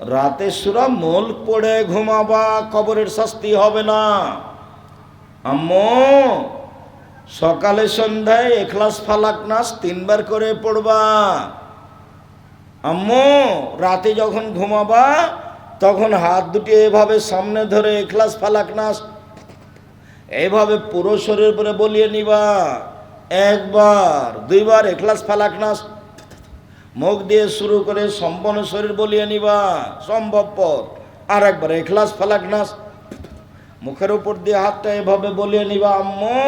রাতে সূরা মুলক পড়ে ঘুমাবা, কবরের শাস্তি হবে না। আম্মু সকালে সন্ধ্যায় ইখলাস ফালাক নাস 3 বার করে পড়বা। আম্মু রাতে যখন ঘুমাবা তখন হাত দুটি এভাবে সামনে ধরে ইখলাস ফালাক নাস এইভাবে পুরো শরীর উপরে বলিয়ে নিবা। 1 বার 2 বার ইখলাস ফালাক নাস মুখ দিয়ে শুরু করে সম্পূর্ণ শরীর বলিয়ে নিবা সম্ভবপর। আর একবার ইখলাস ফালাক নাস মুখের উপর দিয়ে হাতটা এভাবে বলিয়ে নিবা। আম্মু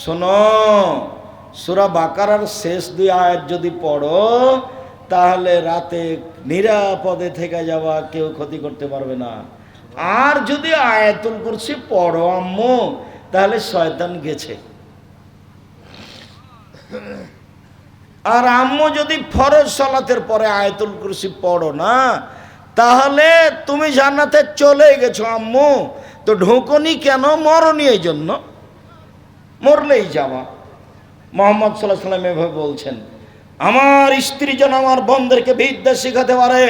শোনো, সূরা বাকারার শেষ 2 আয়াত যদি পড়ো তাহলে রাতে নিরাপদে থেকে যাওয়া, কেউ ক্ষতি করতে পারবে না। আর যদি আয়াতুল কুরসি পড়ো আম্মু তাহলে শয়তান গেছে। আর আম্মু যদি ফরজ সালাতের পরে আয়াতুল কুরসি পড়ো না তাহলে তুমি জান্নাতে চলে গেছো। আম্মু তো ঢোকনি কেন? মরনি, এই জন্য মরলেই যাওয়া। মুহাম্মদ সাল্লাল্লাহু আলাইহি ওয়াসাল্লাম এভাবে বলছেন, আমার স্ত্রী যেন আমার বোনদেরকে বিদ্যা শেখাতে পারে,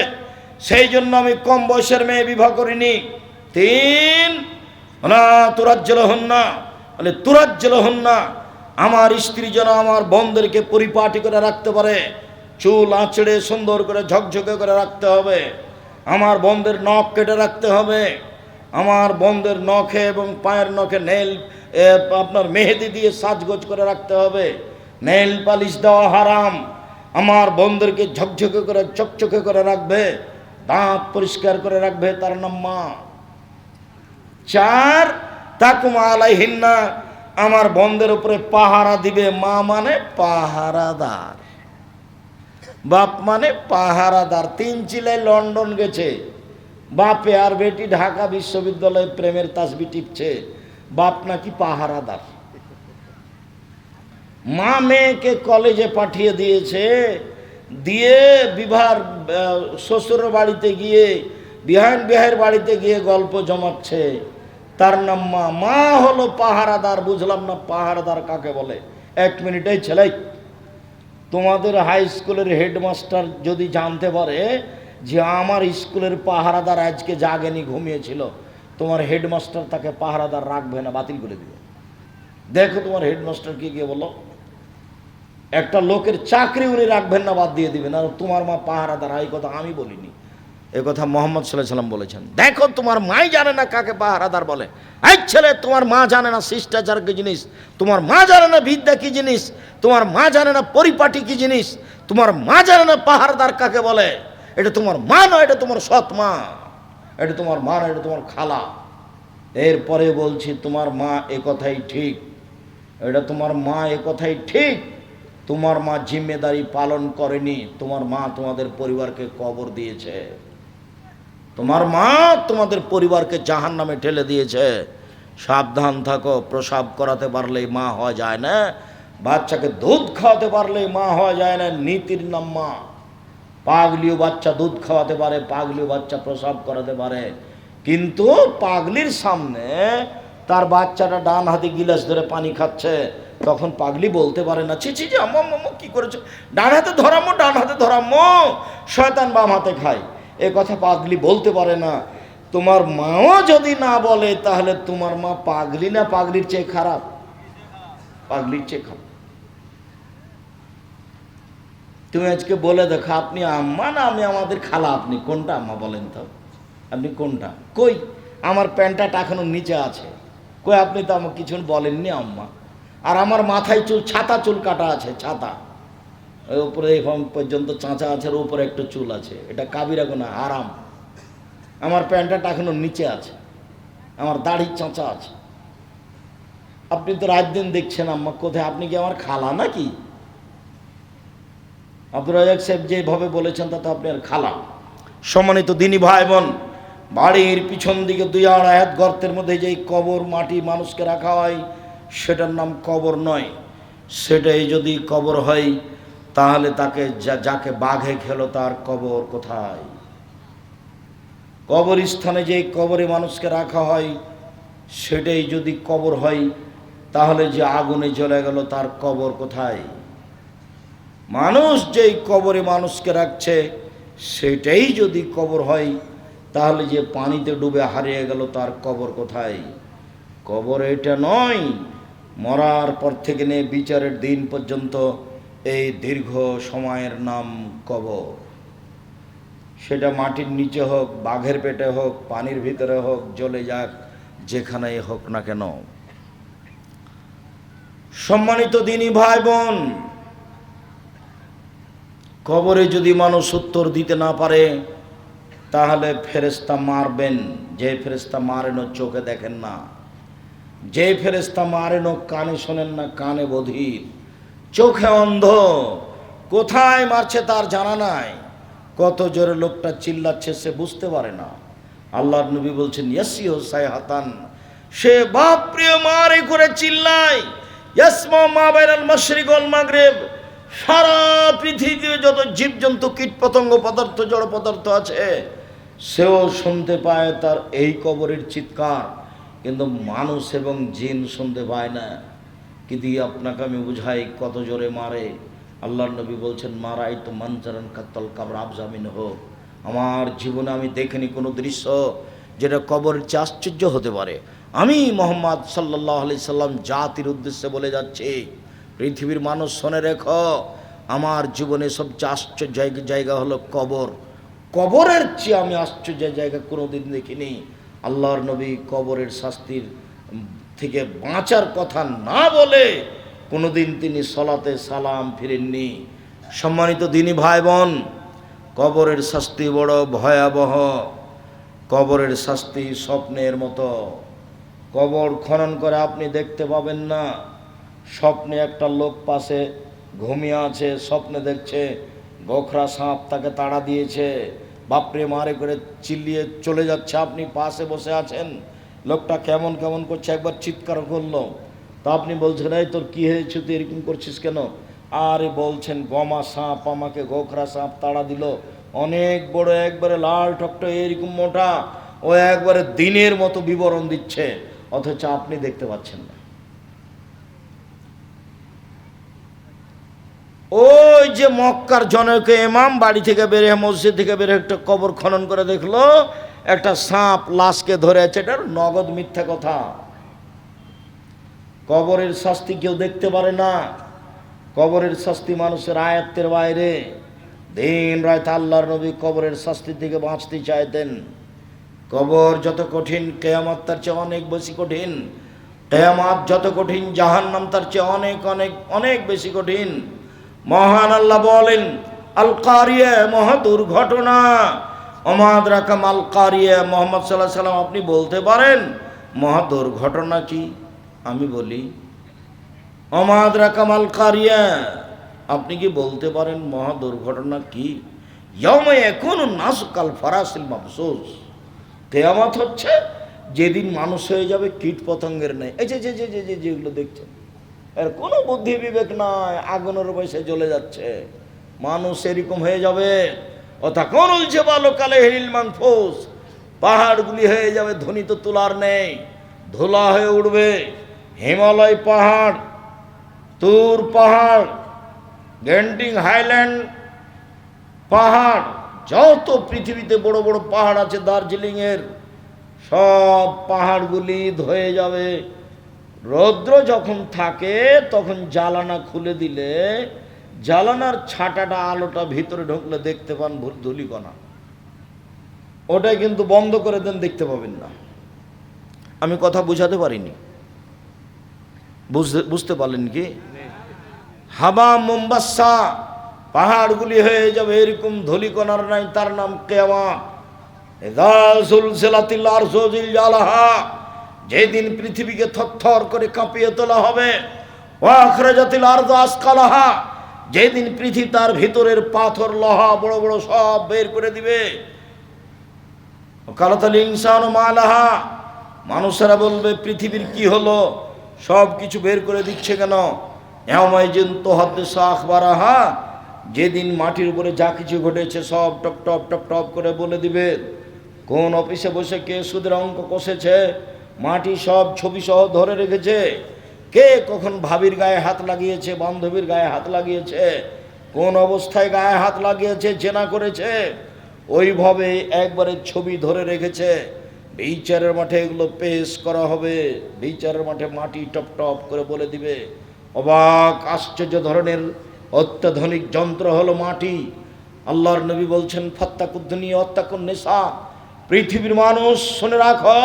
সেই জন্য আমি কম বয়সের মেয়ে বিবাহ করিনি। 3 না তুরাজ্জলহুন্না, বলে তুরাজ্জলহুন্না, আমার স্ত্রী যেন আমার বোনদেরকে পরিপাটি করে রাখতে পারে, চুল আঁচড়ে সুন্দর করে ঝকঝকে করে রাখতে হবে, আমার বোনদের নখ কেটে রাখতে হবে, আমার বোনদের নখে এবং পায়ের নখে নেল আপনার মেহেদি দিয়ে সাজগোজ করে রাখতে হবে, নেল পালিশ দেওয়া হারাম, আমার বোনদেরকে ঝকঝকে করে চকচকে করে রাখবে, দাঁত পরিষ্কার করে রাখবে, তার নাম মা। 4 তাকুমা আলাইহিন্না, আমার বোনদের উপরে পাহারা দিবে। মা মানে পাহারাদার, বাপ মানে পাহারাদার। 3 চিলাই লন্ডন গেছে, বাপে আর বেটি ঢাকা বিশ্ববিদ্যালয়ে প্রেমের তাসবি টিপছে, বাপ নাকি পাহারাদার। মা মেয়েকে কলেজে পাঠিয়ে দিয়েছে, দিয়ে বিবাহের শ্বশুরের বাড়িতে গিয়ে বিহায়ের বাড়িতে গিয়ে গল্প জমাচ্ছে, তার নাম মা। মা হলো পাহারাদার। বুঝলাম না পাহারাদার কাকে বলে। 1 মিনিট, এই ছেলে, তোমাদের হাই স্কুলের হেডমাস্টার যদি জানতে পারে যে আমার স্কুলের পাহারাদার আজকে জাগেনি, ঘুমিয়েছিল, তোমার হেডমাস্টার তাকে পাহারাদার রাখবে না, বাতিল করে দিবে। দেখো তোমার হেডমাস্টারকে গিয়ে বলো একটা লোকের চাকরি উনি রাখবেন না, বাদ দিয়ে দিবেন। আর তোমার মা পাহারাদার, এই কথা আমি বলিনি, এ কথা মুহাম্মদ সাল্লাল্লাহু আলাইহি ওয়াসাল্লাম বলেছেন। দেখো তোমার মাই জানে না কাকে পাহারাদার বলে। এই ছেলে, তোমার মা জানে না শিষ্টাচার কি জিনিস, তোমার মা জানে না বিদ্যা কি জিনিস, তোমার মা জানে না পরিপাটি কি জিনিস, তোমার মা জানে না পাহারাদার কাকে বলে। এটা তোমার মা নয়, এটা তোমার সৎ মা, এটা তোমার মা নয়, এটা তোমার খালা। এরপরে বলছি তোমার মা এ কথাই ঠিক, এটা তোমার মা এ কথাই ঠিক, তোমার মা জিম্মেদারি পালন করেনি, তোমার মা তোমাদের পরিবারকে কবর দিয়েছে, তোমার মা তোমাদের পরিবারকে জাহান্নামে ঠেলে দিয়েছে। সাবধান থাকো। প্রসাব করাতে পারলেই মা হওয়া যায় না, বাচ্চাকে দুধ খাওয়াতে পারলেই মা হওয়া যায় না, নীতির নাম মা। পাগলিও বাচ্চা দুধ খাওয়াতে পারে, পাগলিও বাচ্চা প্রসাব করাতে পারে, কিন্তু পাগলির সামনে তার বাচ্চাটা ডান হাতে গিলাস ধরে পানি খাচ্ছে, তখন পাগলি বলতে পারে না, ছি ছি জি আম্মু আম্মু কি করেছো, ডান হাতে ধরাম্মো, ডান হাতে ধরাম্মো, শয়তান বাম হাতে খায়, এ কথা পাগলি বলতে পারে না। তোমার মাও যদি না বলে তাহলে তোমার মা পাগলি না পাগলির চেয়ে খারাপ? পাগলির চেয়ে খারাপ। তুমি আজকে বলে দেখো আপনি আম্মা না আমি আমাদের খালা, আপনি কোনটা আম্মা বলেন তো, আপনি কোনটা? কই আমার প্যান্টটা এখনো নিচে আছে, কই আপনি তো আমাকে কিছু বলেননি আম্মা। আর আমার মাথায় চুল, ছাতা চুল কাটা আছে, ছাতা ওই উপরে এখন পর্যন্ত চাঁচা আছে, ওর উপরে একটু চুল আছে, এটা কাবিরা গুনাহ, হারাম। আমার প্যান্টটা এখনো নিচে আছে, আমার দাড়ির চাঁচা আছে। আপনি তো রাত দিন দেখছেন আম্মা কোথায়, আপনি কি আমার খালা নাকি? আব্দুর রাজ্জাক সাহেব যেভাবে বলেছেন তাতে আপনি আর খালা। সম্মানিত দিনী ভাই বোন, বাড়ির পিছন দিকে 2-2.5 হাত গর্তের মধ্যে যেই কবর মাটি মানুষকে রাখা হয় সেটার নাম কবর নয়। সেটাই যদি কবর হয় তাহলে তাকে যাকে বাঘে খেলো তার কবর কোথায়? কবরস্থানে যেই কবরে মানুষকে রাখা হয় সেটাই যদি কবর হয় তাহলে যে আগুনে জ্বলে গেল তার কবর কোথায়? মানুষ যেই কবরে মানুষকে রাখছে সেটাই যদি কবর হয়, তাহলে যে পানিতে ডুবে হারিয়ে গেল তার কবর কোথায়? কবর এটা নয়। মরার পর থেকে নিয়ে বিচারের দিন পর্যন্ত এই দীর্ঘ সময়ের নাম কবর। সেটা মাটির নিচে হোক, বাঘের পেটে হোক, পানির ভিতরে হোক, জ্বলে যাক, যেখানেই হোক না কেন। সম্মানিত দিনী ভাই বোন, কবরে যদি মানুষ উত্তর দিতে না পারে, তাহলে ফেরেশতা মারবেন। যে ফেরেশতা মারেন চোখে দেখেন না, যে ফেরেশতা মারেন কানে শোনেন না, কানে বধির, চোখে অন্ধ, কোথায় মারছে তার জানা নাই, কত জোরে লোকটা চিল্লাচ্ছে সে বুঝতে পারে না। আল্লাহর নবী বলছেন ইয়াসিহু সাইহাতান, সে বাপ প্রিয় মারে করে চিল্লায়, ইয়াসমা মা বাইনাল মাশরিক ওয়াল মাগরিব, সারা পৃথিবীতে যত জীবজন্তু কীট পতঙ্গ পদার্থ জড় পদার্থ আছে সেও শুনতে পায় তার এই কবরের চিৎকার, কিন্তু মানুষ এবং জিন শুনতে পায় না। কি দিয়ে আপনাকে আমি বুঝাই কত জোরে মারে? আল্লাহর নবী বলছেন মারাই তো মানজারান কাত্তাল কাবর আবজামিন হোক, আমার জীবনে আমি দেখিনি কোনো দৃশ্য যেটা কবরের চেয়ে আশ্চর্য হতে পারে। আমি মুহাম্মদ সাল্লাল্লাহু আলাইহি সাল্লাম জাতির উদ্দেশ্যে বলে যাচ্ছি, পৃথিবীর মানুষ শুনে রেখো, আমার জীবনে সবচেয়ে আশ্চর্য জায়গা হলো কবর। কবরের চেয়ে আমি আশ্চর্য জায়গা কোনোদিন দেখিনি। আল্লাহর নবী কবরের শাস্তির থেকে বাঁচার কথা না বলে কোনোদিন তিনি সলাতে সালাম ফিরেননি। সম্মানিত দিনী ভাই বোন, কবরের শাস্তি বড় ভয়াবহ। কবরের শাস্তি স্বপ্নের মতো। কবর খনন করে আপনি দেখতে পাবেন না। স্বপ্নে একটা লোক পাশে ঘুমিয়ে আছে, স্বপ্নে দেখছে গোখরা সাপ তাকে তাড়া দিয়েছে, বাপরে মারে করে চিল্লিয়ে চলে যাচ্ছে, আপনি পাশে বসে আছেন, লোকটা কেমন কেমন করছে, একবার চিৎকার করলো, তা আপনি বলছেন এই তোর কী হয়েছে, তুই এরকম করছিস কেন? আরে বলছেন গমা সাপ আমাকে গোখরা সাপ তাড়া দিল, অনেক বড়, একবারে লাল টকটা এরকম মোটা, ও একবারে দিনের মতো বিবরণ দিচ্ছে, অথচ আপনি দেখতে পাচ্ছেন না। ওই যে মক্কার জনক ইমাম বাড়ি থেকে বেরিয়ে, মসজিদ থেকে বেরিয়ে একটা কবর খনন করে দেখলো একটা সাপ লাশকে ধরে আছে, এটা নগদ মিথ্যা কথা। কবরের শাস্তি কেউ দেখতে পারে না। কবরের শাস্তি মানুষের আয়ত্তের বাইরে। দিন রাত আল্লাহর নবী কবরের শাস্তি থেকে বাঁচতে চাইতেন। কবর যত কঠিন, কিয়ামত তার চেয়ে অনেক বেশি কঠিন। কিয়ামত যত কঠিন, জাহান্নাম তার চেয়ে অনেক অনেক অনেক বেশি কঠিন। মহান আল্লাহ বলেন আল কারিয়া, মহা দুর্ঘটনা। ওমাদ রাকাম আল কারিয়া, মুহাম্মদ সাল্লাল্লাহু আলাইহি সাল্লাম আপনি বলতে পারেন মহা দুর্ঘটনা কি? আমি বলি ওমাদ রাকাম আল কারিয়া, আপনি কি বলতে পারেন মহা দুর্ঘটনা কি? ইয়াউমা ইয়াকুনুন নাসু কাল ফারাসিল মাবসুস, কিয়ামত হচ্ছে যেদিন মানুষ হয়ে যাবে কীট পতঙ্গের নেই। এই যে যে যে যে যেগুলো দেখছেন, এর কোনো বুদ্ধি বিবেক নাই, আগুনের বয়সে জ্বলে যাচ্ছে, মানুষ এরকম হয়ে যাবে। অতাকুনুল জিবালু কালহিল মানফুস, পাহাড়গুলি হয়ে যাবে ধ্বনিত তুলার নেই, ধুলা হয়ে উঠবে। হিমালয় পাহাড়, তুর পাহাড়, গ্যান্ডিং হাইল্যান্ড পাহাড়, যত পৃথিবীতে বড় বড় পাহাড় আছে দার্জিলিংয়ের, সব পাহাড়গুলি ধয়ে যাবে। রৌদ্র যখন থাকে তখন জ্বালানা খুলে দিলে জ্বালানার ছাটাটা আলোটা ভিতরে ঢুকলে দেখতে পান ধূলিকণা, ওটাই কিন্তু বন্ধ করে দেন, দেখতে পাবেন না। আমি কথা বুঝাতে পারিনি, বুঝতে পারলেন কি? হাবা মুম্বাসা, পাহাড়গুলি হয়ে যাবে এরকম ধূলিকণার নাই, তার নাম কিয়ামত। ইযা যুলজিলাতিল আরযু জিলজালাহা, যেদিন পৃথিবীকে থরথর করে কাঁপিয়ে তোলা হবে। ওয়া আখরাজাতিল আরযু আসকালাহা, যেদিন পৃথিবী তার ভিতরের পাথর লোহা বড় বড় সব বের করে দিবে। ওয়াকালাতাল ইনসানু মা লাহা, মানুষেরা বলবে পৃথিবীর কি হলো, সব কিছু বের করে দিচ্ছে কেন? ইয়াউমাইজিন তুহাদ্দিসু আখবারাহা, যেদিন মাটির উপরে যা কিছু ঘটেছে সব টপ টপ টপ টপ করে বলে দিবে। কোন অফিসে বসে কে সুদের অঙ্ক কষেছে, মাটি সব ছবি সহ ধরে রেখেছে, কে কখন ভাবির গায়ে হাত লাগিয়েছে, বান্ধবীর গায়ে হাত লাগিয়েছে, কোন অবস্থায় গায়ে হাত লাগিয়েছে, জেনা করেছে, ওইভাবে একবারে ছবি ধরে রেখেছে। বিচারের মাঠে এগুলো পেশ করা হবে। বিচারের মাঠে মাটি টপ টপ করে বলে দিবে। অবাক আশ্চর্য ধরনের অত্যাধুনিক যন্ত্র হলো মাটি। আল্লাহর নবী বলছেন, ফাত্তাকুদ্দুনিয়া ওয়াত্তাকুন নিসা, পৃথিবীর মানুষ শুনে রাখো,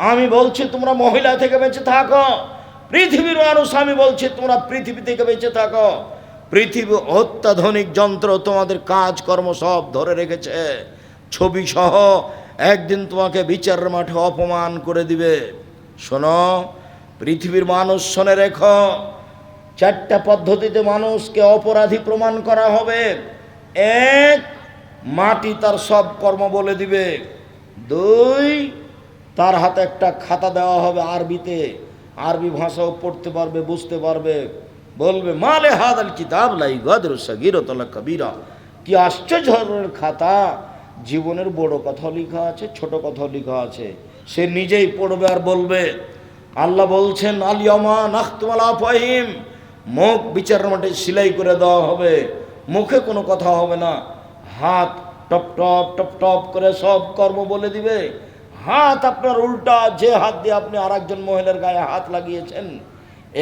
আমি বলছি তোমরা মহিলা থেকে বেঁচে থাকো। পৃথিবীর মানুষ, আমি বলছি তোমরা পৃথিবী থেকে বেঁচে থাকো। পৃথিবী অত্যাধুনিক যন্ত্র তোমাদের কাজকর্ম সব ধরে রেখেছে, ছবি সহ। একদিন তোমাকে বিচারের মাঠে অপমান করে দিবে। শোনো পৃথিবীর মানুষ, শুনে রেখো, 4টা পদ্ধতিতে মানুষকে অপরাধী প্রমাণ করা হবে। 1, মাটি তার সব কর্ম বলে দিবে। 2, তার হাতে একটা খাতা দেওয়া হবে আরবিতে, আরবি ভাষাও পড়তে পারবে, বুঝতে পারবে। বলবে, মালে হাদাল কিতাব লা ইগাদিরু সাগীরাতান ওয়ালা কাবীরা, কি আশ্চর্যের খাতা, জীবনের বড় কথা লেখা আছে, ছোট কথা লেখা আছে। সে নিজেই পড়বে আর বলবে। আল্লাহ বলছেন, আল ইয়াওমা নাখতিমু আলা আফওয়াহিম, মুখ বিচারের মাঠে সেলাই করে দেওয়া হবে, মুখে কোনো কথা হবে না। হাত টপ টপ টপ টপ করে সব কর্ম বলে দিবে। হাত আপনার উল্টা, যে হাত দিয়ে আপনি আরেকজন মহিলার গায়ে হাত লাগিয়েছেন,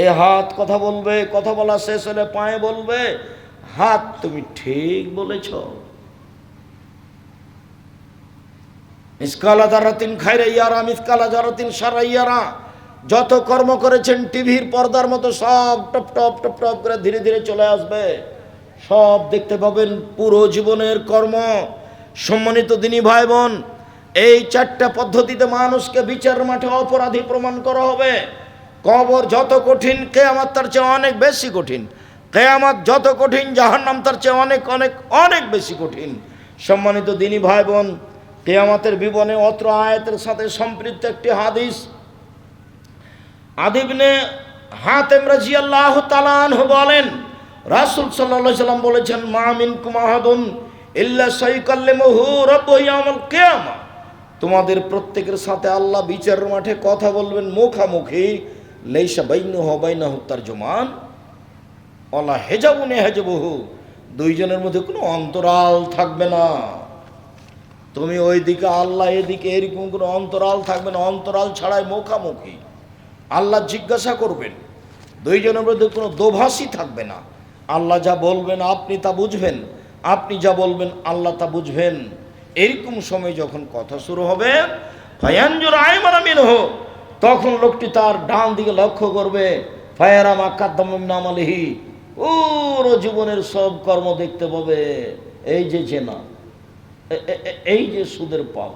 এ হাত কথা বলবে। কথা বলা শেষ হলে পায়ে বলবে, হাত তুমি ঠিক বলেছ। মিসকালা যারাতিন খায়রা ইয়ারা মিসকালা যারাতিন শাররা ইয়ারা, যত কর্ম করেছেন টিভির পর্দার মতো সব টপ টপ টপ টপ করে ধীরে ধীরে চলে আসবে, সব দেখতে পাবেন পুরো জীবনের কর্ম। সম্মানিত দিনী ভাই বোন, এই 4টা পদ্ধতিতে মানুষকে বিচার মাঠে অপরাধী প্রমাণ করা হবে। কবর যত কঠিন, কিয়ামত তার চেয়ে অনেক বেশি কঠিন। কিয়ামত যত কঠিন, জাহান্নাম তার চেয়ে অনেক অনেক অনেক বেশি কঠিন। সম্মানিত দিনী ভাই বোন, কিয়ামতের বিবরণে অত্র আয়াতের সাথে সম্পৃক্ত একটি হাদিস। আদি ইবনে হাতেম রাদিয়াল্লাহু তাআলা আনহু বলেন, রাসূল সাল্লাল্লাহু আলাইহি সাল্লাম বলেছেন, মা মিনকুম আহাদুন ইল্লা সাইকাল্লিমুহু রাব্বুহু ইয়াউমাল কিয়ামা, তোমাদের প্রত্যেকের সাথে আল্লাহ বিচারের মাঠে কথা বলবেন মুখামুখি। লাইসা বাইনাহু ওয়া বাইনাহু তারজুমান ওয়ালা হিজাবুন ইয়াহজুবুহু, দুইজনের মধ্যে কোনো অন্তরাল থাকবে না। তুমি ওইদিকে, আল্লাহ এদিকে, এরকম কোনো অন্তরাল থাকবে না। অন্তরাল ছাড়াই মুখামুখি আল্লাহ জিজ্ঞাসা করবেন। দুইজনের মধ্যে কোনো দোভাষী থাকবে না। আল্লাহ যা বলবেন আপনি তা বুঝবেন, আপনি যা বলবেন আল্লাহ তা বুঝবেন। এরকম সময় যখন কথা শুরু হবে, ফায়ানজুর আইমানা মিনহু, তখন লোকটি তার ডান দিকে লক্ষ্য করবে। ফায়ারা মা কাদ্দামা মিন আমালিহি, পুরো জীবনের সব কর্ম দেখতে পাবে। এই যে জেনা, এই যে সুদের পাপ,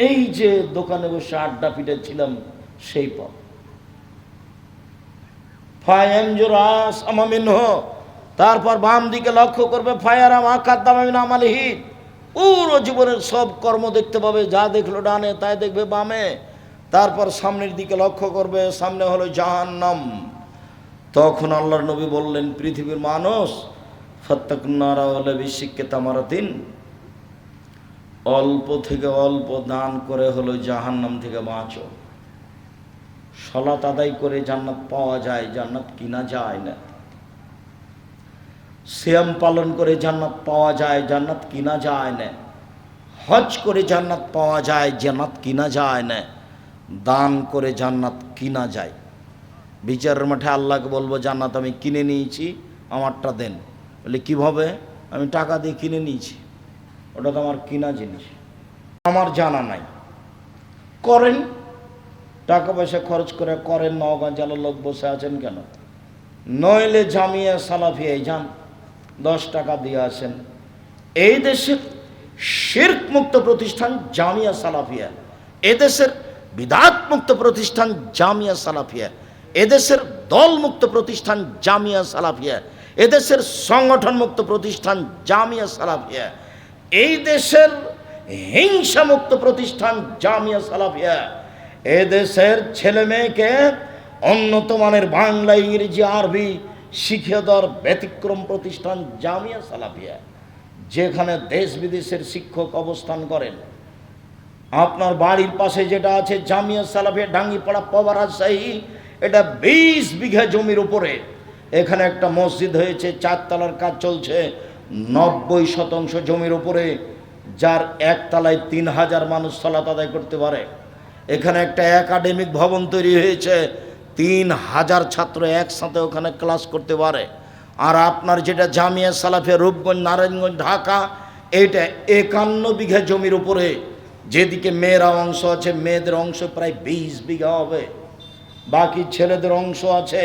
এই যে দোকানে বসে আড্ডা পিটাচ্ছিলাম সেই পাপ। ফায়ানজুর আসমা মিনহু, তারপর বাম দিকে লক্ষ্য করবে। ফায়ারা মা কাদ্দামা মিন আমালিহি, পুরো জীবনের সব কর্ম দেখতে পাবে। যা দেখলো ডানে তাই দেখবে বামে। তারপর সামনের দিকে লক্ষ্য করবে, সামনে হলো জাহান্নাম। তখন আল্লাহর নবী বললেন, পৃথিবীর মানুষ, ফাত্তাকুন নারা ওয়ালা বিশিক্কি তামারাতিন, অল্প থেকে অল্প দান করে হলো জাহান্নাম থেকে বাঁচো। সালাত আদায় করে জান্নাত পাওয়া যায়, জান্নাত কিনা যায় না। সিয়াম পালন করে জান্নাত পাওয়া যায়, জান্নাত কিনা যায় না। হজ করে জান্নাত পাওয়া যায়, জান্নাত কিনা যায় না। দান করে জান্নাত কিনা যায়। বিচারের মাঠে আল্লাহকে বলবো, জান্নাত আমি কিনে নিয়েছি, আমারটা দেন। বলে কিভাবে? আমি টাকা দিয়ে কিনে নিয়েছি, ওটা তো আমার কিনা জিনিস, আমার জানা নাই। করেন, টাকা পয়সা খরচ করে করেন। নওগাঁ জেলার লোক বসে আছেন কেন? নইলে জামিয়া সালাফিয়ায় যান, 10 টাকা দিয়ে আসেন। এই দেশের শিরক মুক্ত প্রতিষ্ঠান জামিয়া সালাফিয়া, এদেশের বিদআত মুক্ত প্রতিষ্ঠান জামিয়া সালাফিয়া, এদেশের দল মুক্ত প্রতিষ্ঠান জামিয়া সালাফিয়া, এদেশের সংগঠন মুক্ত প্রতিষ্ঠান জামিয়া সালাফিয়া, এই দেশের হিংসা মুক্ত প্রতিষ্ঠান জামিয়া সালাফিয়া, এদেশের ছেলে মেয়েকে উন্নত মানের বাংলা, ইংরেজি, আরবি শিখিয়ে দেওয়ার ব্যতিক্রম প্রতিষ্ঠান জামিয়া সালাফিয়া, যেখানে দেশ বিদেশের শিক্ষক অবস্থান করেন। আপনার বাড়ির পাশে যেটা আছে জামিয়া সালাফিয়া ডাঙ্গিপাড়া পাওয়া রাজশাহী, এটা 20 বিঘা জমির উপরে। এখানে একটা মসজিদ হয়েছে, 4 তলার কাজ চলছে, 90% জমির উপরে, যার একতলায় 3000 মানুষ সালাত আদায় করতে পারে। এখানে একটা একাডেমিক ভবন তৈরি হয়েছে, 3000 ছাত্র একসাথে ওখানে ক্লাস করতে পারে। আর আপনার যেটা জামিয়া সালাফিয়া রূপগঞ্জ, নারায়ণগঞ্জ, ঢাকা, এইটা 51 বিঘা জমির উপরে। যেদিকে মেয়েরা অংশ আছে, মেয়েদের অংশ প্রায় 20 বিঘা হবে, বাকি ছেলেদের অংশ আছে।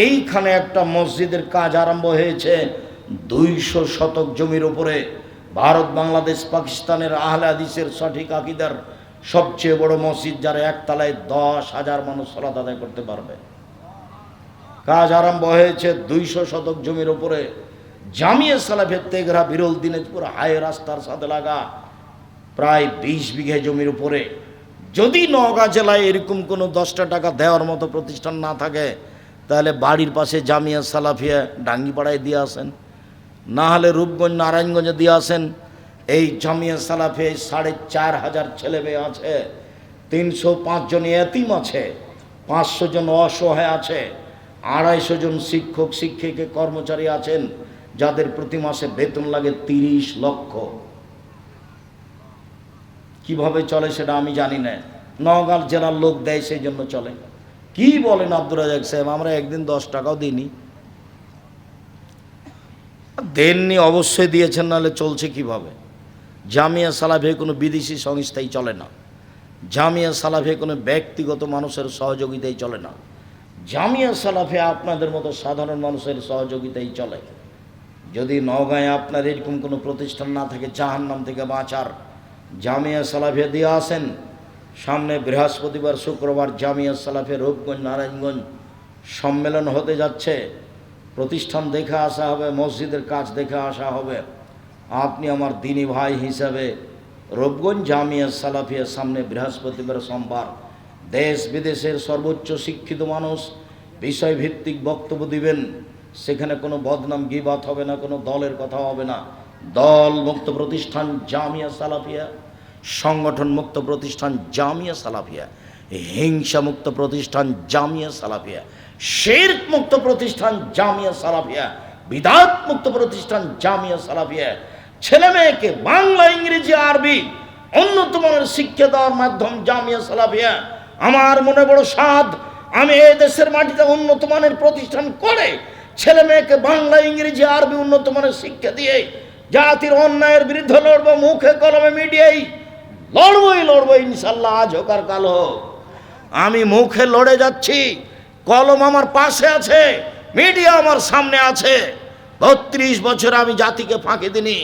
এইখানে একটা মসজিদের কাজ আরম্ভ হয়েছে 200 শতক জমির উপরে। ভারত, বাংলাদেশ, পাকিস্তানের আহলে হাদিসের সঠিক আকীদার সবচেয়ে বড় মসজিদ, যার একতলায় 10,000 মানুষ সালাত আদায় করতে পারবে। কাজ আরম্ভ হয়েছে 200 শতক জমির উপরে। জামিয়া সালাফিয়া তেঘরা, বিরল, দিনাজপুর হাই রাস্তার সাথে লাগা প্রায় 20 বিঘা জমির উপরে। যদি নওগাঁ জেলায় এরকম কোনো 10টা টাকা দেওয়ার মতো প্রতিষ্ঠান না থাকে, তাহলে বাড়ির পাশে জামিয়া সালাফিয়া ডাঙ্গিপাড়ায় দিয়ে আসেন, না হলে রূপগঞ্জ, নারায়ণগঞ্জে দিয়ে আসেন। এই জামিয়া সালাফিয়া 4,500 ছেলে মেয়ে আছে, 305 জন এতিম আছে, 500 জন অসহায় আছে, 250 জন শিক্ষক শিক্ষিকা কর্মচারী আছেন, যাদের প্রতি মাসে বেতন লাগে 30 লক্ষ। কিভাবে চলে সেটা আমি জানি না, নওগাঁ জেলার লোক দেয়, সেই জন্য চলে। কি বলেন আব্দুর রাজাক সাহেব, আমরা একদিন 10 টাকাও দিইনি। দেননি, অবশ্যই দিয়েছেন, নাহলে চলছে কিভাবে? জামিয়া সালাফিয়া কোনো বিদেশি সংস্থাই চলে না, জামিয়া সালাফিয়া কোনো ব্যক্তিগত মানুষের সহযোগিতাই চলে না, জামিয়া সালাফিয়া আপনাদের মতো সাধারণ মানুষের সহযোগিতাই চলে। যদি নওগাঁয় আপনার এরকম কোনো প্রতিষ্ঠান না থাকে জাহান্নাম থেকে বাঁচার, জামিয়া সালাফিয়া দিয়ে আসেন। সামনে বৃহস্পতিবার, শুক্রবার জামিয়া সালাফিয়া রূপগঞ্জ, নারায়ণগঞ্জ সম্মেলন হতে যাচ্ছে। প্রতিষ্ঠান দেখে আসা হবে, মসজিদের কাজ দেখে আসা হবে। আপনি আমার দিনী ভাই হিসাবে রূপগঞ্জ জামিয়া সালাফিয়ার সামনে বৃহস্পতিবার, সোমবার দেশ বিদেশের সর্বোচ্চ শিক্ষিত মানুষ বিষয়ভিত্তিক বক্তব্য দিবেন। সেখানে কোনো বদনাম গীবাত হবে না, কোনো দলের কথা হবে না। দল মুক্ত প্রতিষ্ঠান জামিয়া সালাফিয়া, সংগঠন মুক্ত প্রতিষ্ঠান জামিয়া সালাফিয়া, হিংসা মুক্ত প্রতিষ্ঠান জামিয়া সালাফিয়া, শিরক মুক্ত প্রতিষ্ঠান জামিয়া সালাফিয়া, বিদআত মুক্ত প্রতিষ্ঠান জামিয়া সালাফিয়া। ছেলে মেয়েকে বাংলা, ইংরেজি, আরবি উন্নত মানের শিক্ষা দেওয়ার মাধ্যম জামিয়া সালাফিয়া। আমার মনে বড় সাধ, আমি এই দেশের মাটিতে উন্নত মানের প্রতিষ্ঠান করে ছেলে মেয়েকে বাংলা, ইংরেজি, আরবি উন্নত মানের শিক্ষা দিয়ে জাতির অন্যায়ের বিরুদ্ধে লড়বো। মুখে কলমে মিডিয়াই লড়বো ইনশাল্লাহ, আজ হোক আর কাল হোক। আমি মুখে লড়ে যাচ্ছি, কলম আমার পাশে আছে, মিডিয়া আমার সামনে আছে। 32 বছর আমি জাতিকে ফাঁকি দিনি।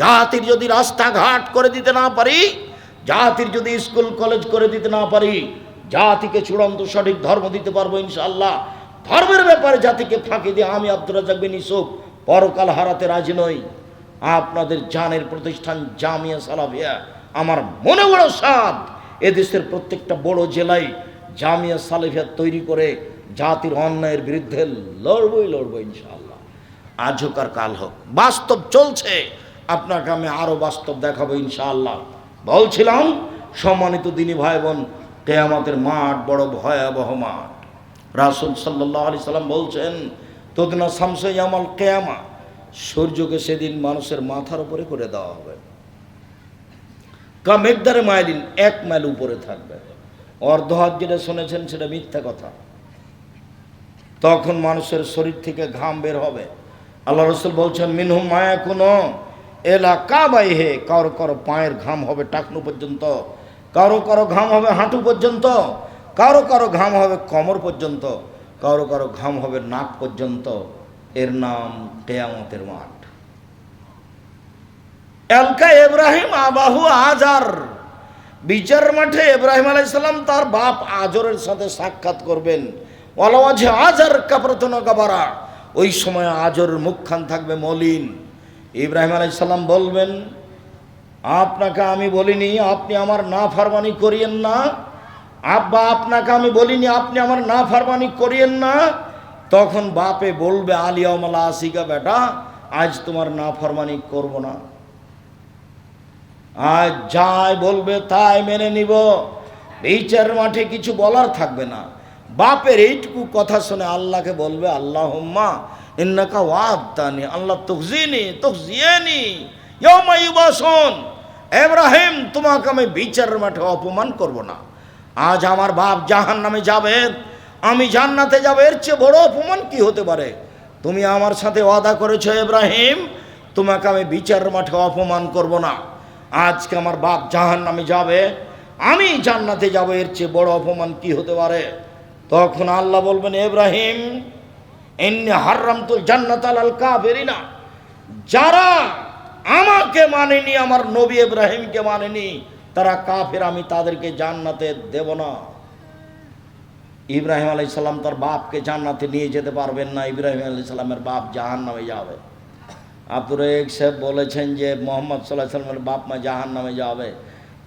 জাতির যদি রাস্তাঘাট করে দিতে না পারি, জাতির যদি স্কুল কলেজ করে দিতে না পারি, জাতিকে চূড়ান্ত সঠিক ধর্ম দিতে পারবো ইনশাআল্লাহ। ধর্মের ব্যাপারে জাতিকে ফাঁকি দিয়ে আমি আব্দুর রাজ্জাক বিন ইউসুফ পরকাল হারাতে রাজি নই। আপনাদের জানের প্রতিষ্ঠান জামিয়া সালাফিয়া, আমার মনে বড় সাধ, এদেশের প্রত্যেকটা বড় জেলায় জামিয়া সালাফিয়া তৈরি করে জাতির অন্যায়ের বিরুদ্ধে লড়বো ইনশাআল্লাহ, আজ হোক আর কাল হোক। বাস্তব চলছে, আপনাকে আমি আরো বাস্তব দেখাবো ইনশাআল্লাহ। বলছিলাম সম্মানিত দিনী ভাই বোন, কিয়ামতের মাঠ বড় ভয়াবহ মাঠ। রাসূল সাল্লাল্লাহু আলাইহি সাল্লাম বলছেন, তুদনা শামসু ইয়াউমাল কিয়ামা, সূর্যকে সেদিন মানুষের মাথার উপরে করে দেওয়া হবে। কামেকদারে মাইলিন, 1 মাইল উপরে থাকবে। অর্ধ হাত যেটা শুনেছেন সেটা মিথ্যা কথা। তখন মানুষের শরীর থেকে ঘাম বের হবে। আল্লাহ রাসূল বলছেন, মিনহুম মা ইয়াকুনু ইলা কাবাইহি, কারো কারো পায়ের ঘাম হবে টাকনু পর্যন্ত, কারো কারো ঘাম হবে হাঁটু পর্যন্ত, কারো কারো ঘাম হবে কোমর পর্যন্ত, কারো কারো ঘাম হবে নাক পর্যন্ত। এর নাম কিয়ামতের মাঠ। এলকা ইব্রাহিম আবাহু আজার, বিচার মাঠে ইব্রাহিম আলাইহিস সালাম তার বাপ আজরের সাথে সাক্ষাৎ করবেন। ওয়ালাওয়াজে আজার কাবরাতুন গাবারা, ওই সময় আজরের মুখখান থাকবে মলিন। ইব্রাহিম আলাইহিস সালাম বলবেন, আপনাকে আমি বলিনি আপনি আমার নাফরমানি করিয়েন না। আব্বা, আপনাকে আমি বলিনি আপনি আমার নাফরমানি করিয়েন না। তখন বাপে বলবে, আলিয়াউমাল আসিকা, বেটা আজ তোমার নাফরমানি করব না, আজ যাই বলবে তাই মেনে নিব। বিচার মাঠে কিছু বলার থাকবে না। বাপের এইটুকু কথা শুনে আল্লাহকে বলবে, আল্লাহুম্মা ইন্নাকা ওয়াদানি আল্লাহ তুখজিনি তুখজিয়ানি ইয়াউমা ইউবাসুন। ইব্রাহিম, তোমাকে আমি বিচারের মাঠে অপমান করব না। আজ আমার বাপ জাহান্নামে যাবে, আমি জান্নাতে যাব, এর চেয়ে বড় অপমান কি হতে পারে? তুমি আমার সাথে ওয়াদা করেছো ইব্রাহিম, তোমাকে আমি বিচারের মাঠে অপমান করব না। আজকে আমার বাপ জাহান্নামে যাবে, আমি জান্নাতে যাব, এর চেয়ে বড় অপমান কি হতে পারে? তখন আল্লাহ বলবেন, ইব্রাহিম ইন্নী হারামতুল জান্নাত আলাল কাফিরিনা, যারা আমাকে মানেনি, আমার নবী ইব্রাহিমকে মানেনি, তারা কাফের, আমি তাদেরকে জান্নাতে দেব না। ইব্রাহিম আলাইহিস সালাম তার বাপকে জান্নাতে নিয়ে যেতে পারবেন না, ইব্রাহিম আলাইহিস সালামের বাপ জাহান্নামে যাবে। আব্দুর রাজ্জাক সাহেব বলেছেন যে মুহাম্মদ সাল্লাল্লাহু আলাইহি সাল্লামের বাপ মা জাহান্নামে যাবে।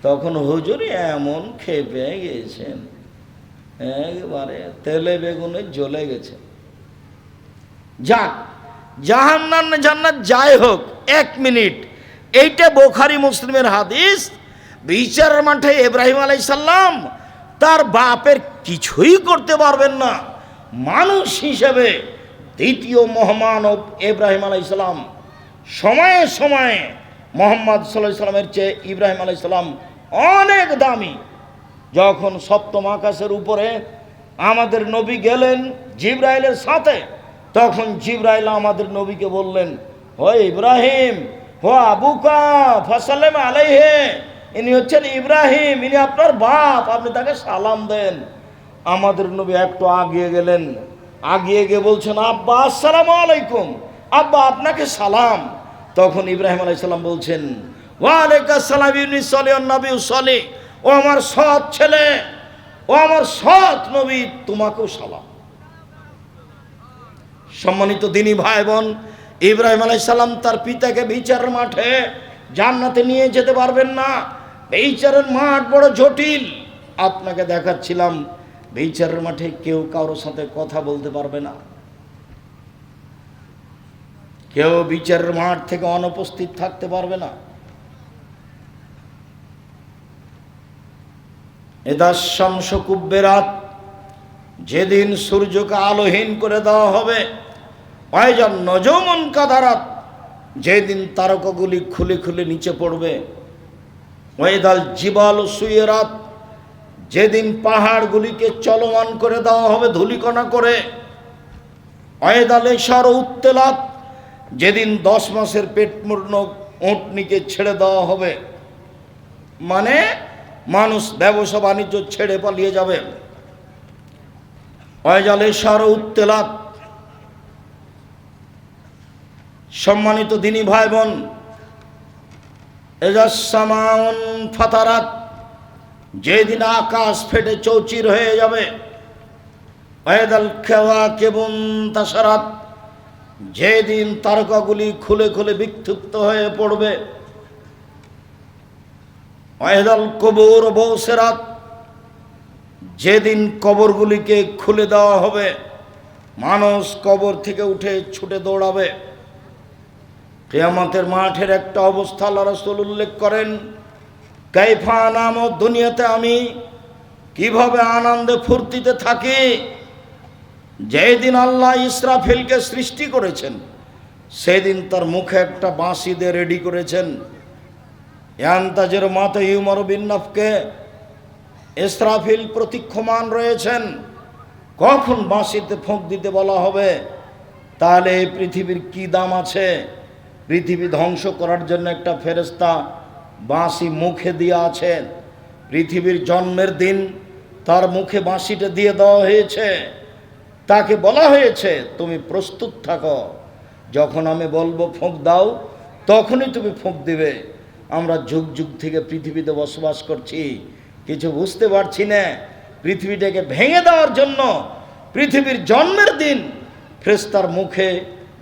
তখন হুজুর এমন খেপে গেছেন, একেবারে তেলে বেগুনে জ্বলে গেছে। যাক, জাহান্নাম জান্নাত যাই হোক, 1 মিনিট, এইটা বুখারী মুসলিমের হাদিস। বিচারের মাঠে ইব্রাহিম আলাইহিস সালাম তার বাপের কিছুই করতে পারবেন না। মানুষ হিসেবে দ্বিতীয় মহামানব ইব্রাহিম আলাইহিস সালাম, সময়ে সময়ে মুহাম্মদ সাল্লাল্লাহু আলাইহি সাল্লামের চেয়ে ইব্রাহিম আলাইহিস সালাম অনেক দামি। যখন সপ্তম আকাশের উপরে আমাদের নবী গেলেন জিবরাইলের সাথে, তখন জিবরাইল আমাদের নবীকে বললেন, ও ইব্রাহিম, হো আবুকা ফাসাল্লাম আলাইহি, ইনি হচ্ছেন ইব্রাহিম, ইনি আপনার বাপ, আপনি তাকে সালাম দেন। আমাদের নবী একটু আগিয়ে গেলেন, আগিয়ে গিয়ে বলছেন, আব্বা আসসালামু আলাইকুম, আব্বা আপনাকে সালাম। তখন ইব্রাহিম আলাইহিস সালাম বলছেন, ওয়া আলাইকুম সালাম ইবনি সলিহ নবী সলি, ও আমার সৎ ছেলে, ও আমার সৎ নবী, তোমাকেও সালাম। সম্মানিত দিনী ভাই বোন, ইব্রাহিম আলাইহিস সালাম তার পিতাকে বিচারের মাঠে জান্নাতে নিয়ে যেতে পারবেন না। বিচারের মাঠ বড় জটিল। আপনাকে দেখাচ্ছিলাম, বিচারের মাঠে কেউ কারোর সাথে কথা বলতে পারবে না, কেউ বিচারের মাঠ থেকে অনুপস্থিত থাকতে পারবে না। ইদা শামসু কুব্বিরাত, যেদিন সূর্যকে আলোহীন করে দেওয়া হবে, ওয়াইজান নজুমুন কাদারাত, যেদিন তারকাগুলি খুলে খুলে নিচে পড়বে, ওয়াইদাল জিবালু সুয়িরাত, যেদিন পাহাড়গুলিকে চলমান করে দেওয়া হবে ধূলিকণা করে, ওয়াইদাল ইশার উত্তেলাত, যেদিন 10 মাসের পেট পূর্ণ উটনিকে ছেড়ে দেওয়া হবে, মানে মানুষ ব্যবসা বাণিজ্য ছেড়ে পালিয়ে যাবে। ওয়াইদাল ইশার উত্তেলাত। সম্মানিত দিনী ভাই বোন, এজাস সামাউন ফাতারাত, যেদিন আকাশ ফেটে চৌচির হয়ে যাবে। ওয়াইদাল কাওয়াকিবুন তাসারাত, যেদিন তারকাগুলি খুলে খুলে বিক্ষিপ্ত হয়ে পড়বে। ওয়াইদাল কুবুর বুসিরাত, যেদিন কবরগুলিকে খুলে দেওয়া হবে, মানুষ কবর থেকে উঠে ছুটে দৌড়াবে। কিয়ামতের মাঠের একটা অবস্থা আল্লাহ রাসূল উল্লেখ করেন, কাইফা নাম, দুনিয়াতে আমি কিভাবে আনন্দে ফুর্তিতে থাকি। যেদিন আল্লাহ ইসরাফিলকে সৃষ্টি করেছেন, সেদিন তার মুখে একটা বাঁশি দিয়ে রেডি করেছেন। ইয়ান্তাজের মাতা ইউমার বিন নাফকে, ইসরাফিল প্রতীক্ষমান রয়েছেন, কখন বাঁশিতে ফোঁক দিতে বলা হবে। তাহলে এই পৃথিবীর কি দাম আছে? পৃথিবী ধ্বংস করার জন্য একটা ফেরেশতা বাঁশি মুখে দিয়ে আছেন। পৃথিবীর জন্মের দিন তার মুখে বাঁশিটা দিয়ে দেওয়া হয়েছে, তাকে বলা হয়েছে তুমি প্রস্তুত থাকো, যখন আমি বলবো ফোঁক দাও তখনই তুমি ফোঁক দিবে। আমরা যুগ যুগ থেকে পৃথিবীতে বসবাস করছি, কিছু বুঝতে পারছি না। পৃথিবীটাকে ভেঙে দেওয়ার জন্য পৃথিবীর জন্মের দিন ফেরেশতার মুখে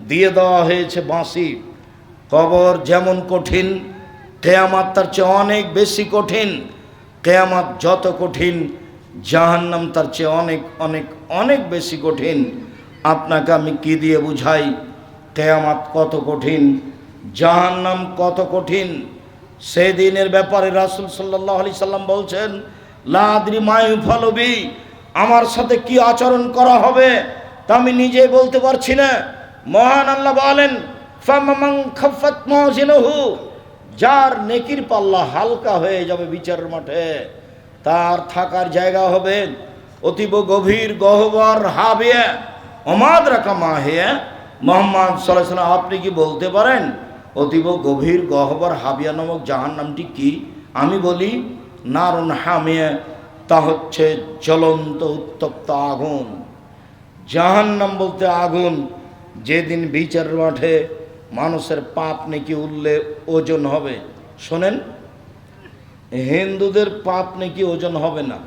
দিয়ে দেওয়া হয়েছে বাঁশি। কবর যেমন কঠিন, কিয়ামত তার চেয়ে অনেক বেশি কঠিন। কিয়ামত যত কঠিন, জাহান্নাম তার চেয়ে অনেক অনেক অনেক বেশি কঠিন। আপনাকে আমি কি দিয়ে বুঝাই কিয়ামত কত কঠিন, জাহান্নাম কত কঠিন। সেদিনের ব্যাপারে রাসূল সাল্লাল্লাহু আলাইহি সাল্লাম বলছেন, লা আদরি মা ইউফালু বি, আমার সাথে কি আচরণ করা হবে তা আমি নিজেই বলতে পারছি না। মহান আল্লাহ বলেন, ফামান খাফাত মাওয়াজিনুহু, যার নেকির পাল্লা হালকা হয়ে যাবে বিচারের মাঠে, তার থাকার জায়গা হবে অতীব গভীর গহ্বর হাবিয়া। অমাদরাকা মা হিয়া, মুহাম্মদ সাল্লাল্লাহু আলাইহি ওয়াসাল্লাম আপনি কি বলতে পারেন অতীব গভীর গহ্বর হাবিয়া নামক জাহান্নামটি কি? আমি বলি নারুন হামিয়া, তা হচ্ছে জ্বলন্ত উত্তপ্ত আগুন। জাহান্নাম বলতে আগুন। যেদিন বিচারের মাঠে মানুষের পাপ নেকি উঠলে ওজন হবে। শোনেন, হিন্দুদের পাপ নেকি ওজন হবে না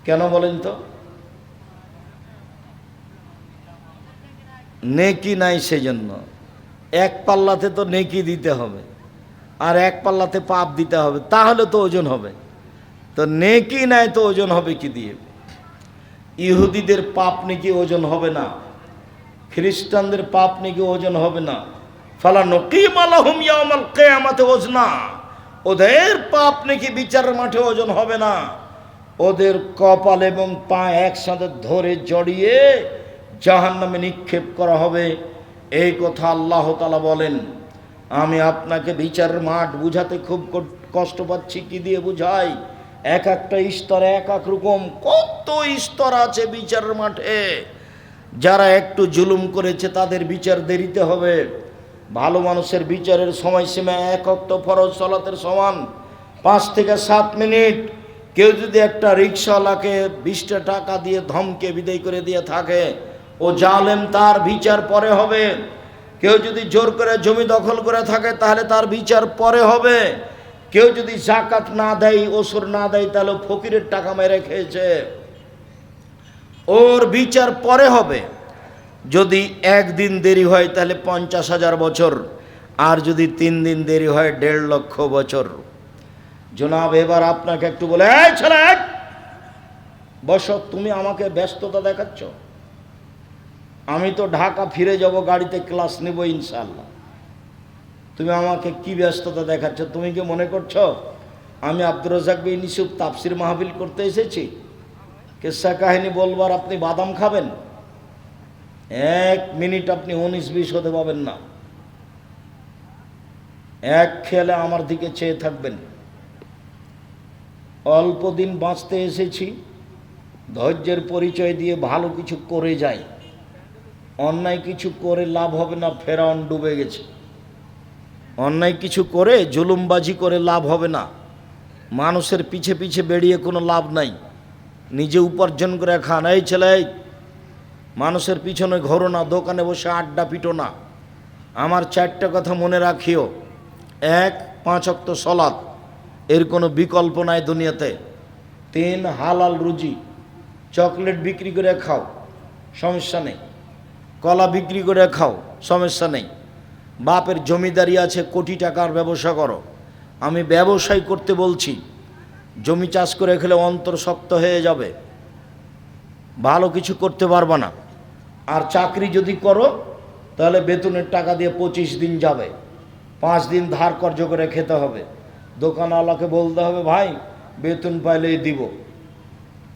কেন বলেন তো? নেকি নাই, সেজন্য। এক পাল্লাতে তো নেকি দিতে হবে আর এক পাল্লাতে পাপ দিতে হবে, তাহলে তো ওজন হবে। তো নেকি নাই তো ওজন হবে কি দিয়ে? ইহুদিদের পাপ নেকি ওজন হবে না, খ্রিস্টানদের পাপ নাকি ওজন হবে না। ফালা নকিম আলাহুম ইয়াউমাল কিয়ামাতি ওজনা, ওদের পাপ নাকি বিচারের মাঠে ওজন হবে না। ওদের কপাল এবং পা একসাথে ধরে জড়িয়ে জাহান্নামে নিক্ষেপ করা হবে। এই কথা আল্লাহ তাআলা বলেন। আমি আপনাকে বিচারের মাঠ বুঝাতে খুব কষ্ট পাচ্ছি। কি দিয়ে বুঝাই? এক একটা স্তরে এক এক রকম, কত স্তর আছে বিচারের মাঠে। যারা একটু জুলুম করেছে তাদের বিচার দেরিতে হবে। ভালো মানুষের বিচারের সময়সীমা এক ওয়াক্ত ফরজ সালাতের সমান, 5 থেকে 7 মিনিট। কেউ যদি একটা রিক্সাওয়ালাকে 20টা টাকা দিয়ে ধমকে বিদায় করে দিয়ে থাকে, ও জালেম, তার বিচার পরে হবে। কেউ যদি জোর করে জমি দখল করে থাকে তাহলে তার বিচার পরে হবে। কেউ যদি যাকাত না দেয়, ওসর না দেয়, তাহলে ফকিরের টাকা মেরে খেয়েছে, ওর বিচার পরে হবে। যদি 1 দিন দেরি হয় তাহলে 50,000 বছর, আর যদি 3 দিন দেরি হয় 1.5 লক্ষ বছর। জনাব, এবার আপনাকে একটু বলে, এই ছেলে বসো, তুমি আমাকে ব্যস্ততা দেখাচ্ছ। আমি তো ঢাকা ফিরে যাব, গাড়িতে ক্লাস নেব ইনশাআল্লাহ। তুমি আমাকে কি ব্যস্ততা দেখাচ্ছ? তুমি কি মনে করছো আমি আব্দুর রাজ্জাক বিন ইউসুফ তাফসির মাহফিল করতে এসেছি? কিসসা কাহিনী বলবার আপনি বাদাম খাবেন? 1 মিনিট আপনি 19-20 হতে পাবেন না। এক খেয়ালে আমার দিকে চেয়ে থাকবেন। অল্প দিন বাঁচতে এসেছি, ধৈর্যের পরিচয় দিয়ে ভালো কিছু করে যাই। অন্যায় কিছু করে লাভ হবে না, ফেরাউন ডুবে গেছে। অন্যায় কিছু করে জুলুমবাজি করে লাভ হবে না, মানুষের পিছে পিছে বেরিয়ে কোনো লাভ নাই। নিজে উপার্জন করে খান। এই ছেলে, মানুষের পিছনে ঘোরো না, দোকানে বসে আড্ডা পিটো না। আমার 4টা কথা মনে রাখিও। 1, 5 ওয়াক্ত সালাত, এর কোনো বিকল্প নাই দুনিয়াতে। 3, হালাল রুজি। চকলেট বিক্রি করে খাও, সমস্যা নেই। কলা বিক্রি করে খাও, সমস্যা নেই। বাপের জমিদারি আছে, কোটি টাকার ব্যবসা করো। আমি ব্যবসায় করতে বলছি। জমি চাষ করে খেলে অন্তর শক্ত হয়ে যাবে, ভালো কিছু করতে পারবে না। আর চাকরি যদি করো তাহলে বেতনের টাকা দিয়ে 25 দিন যাবে, 5 দিন ধার কর্য করে খেতে হবে। দোকানওয়ালাকে বলতে হবে, ভাই বেতন পাইলেই দিব।